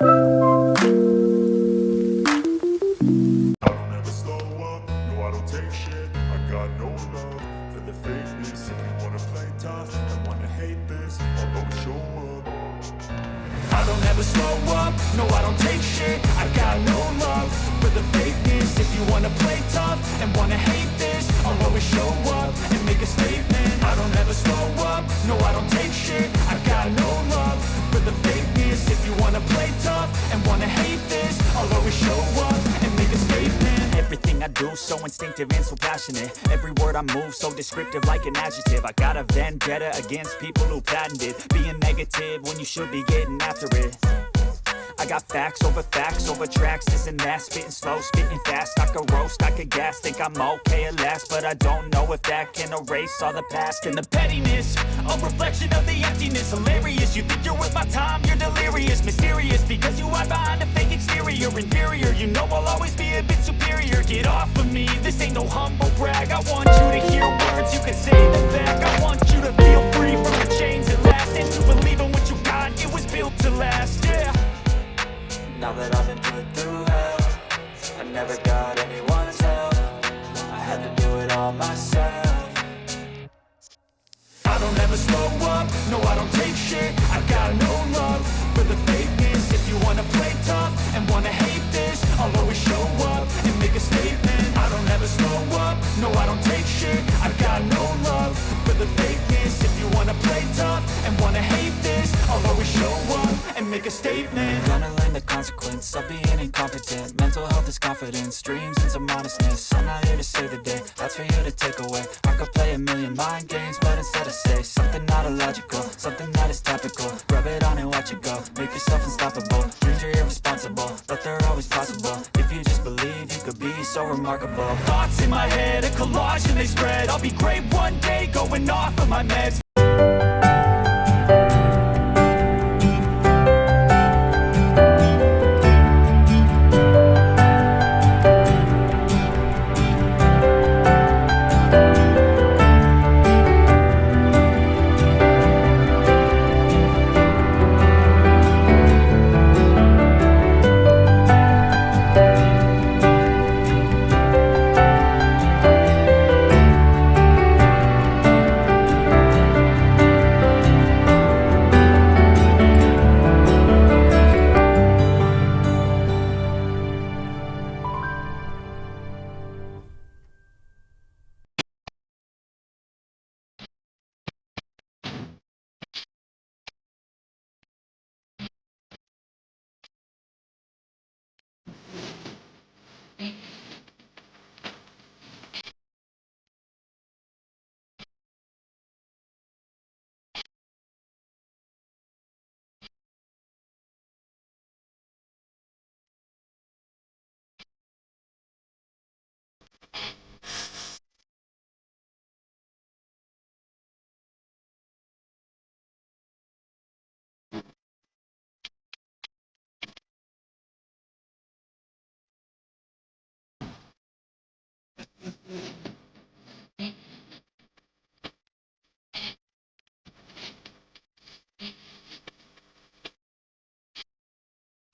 don't ever slow up, no I don't take shit. I got no love for the fakeness. If you wanna play tough and wanna hate this, I'll always show up. I don't ever slow up, no I don't take shit. I got no love for the fakeness. If you wanna play tough and wanna hate this, I'll always show up and make a statement. I don't ever slow up, no I don't take shit. I got no love for the fakeness. If you wanna play tough and wanna hate this, I'll always show up and make a statement. Everything I do so instinctive and so passionate. Every word I move so descriptive like an adjective. I got a vendetta against people who patented being negative when you should be getting after it. I got facts over tracks, this and that. Spitting slow, spitting fast. I could roast, I could gas. Think I'm okay at last, but I don't know if that can erase all the past. And the pettiness, a reflection of the emptiness. Hilarious, you think you're worth my time, you're delirious. Mysterious, because you hide behind a fake exterior. Inferior, you know I'll always be a bit superior. Get off of me, this ain't no humble brag. I want you to hear words, you can say them back. I want you to feel free from the chains that last, and to believe in what you got, it was built to last, yeah. Now that I've been put through hell, I never got anyone's help. I had to do it all myself. I don't ever slow up, no I don't take shit. I got no love for the fakeness. If you wanna play tough and wanna hate this, I'll always show up and make a statement. I don't ever slow up, no I don't take shit. I got no love for the fakeness. If you wanna play tough and wanna hate this, I'll always show up and make a statement. Gonna learn the consequence of being incompetent. Mental health is confidence, dreams and some honestness. I'm not here to save the day, that's for you to take away. I could play a million mind games, but instead I say something not illogical, something that is topical. Rub it on and watch it go, make yourself unstoppable. Dreams are irresponsible, but they're always possible. If you just believe, you could be so remarkable. Thoughts in my head, a collage and they spread. I'll be great one day, going off of my meds.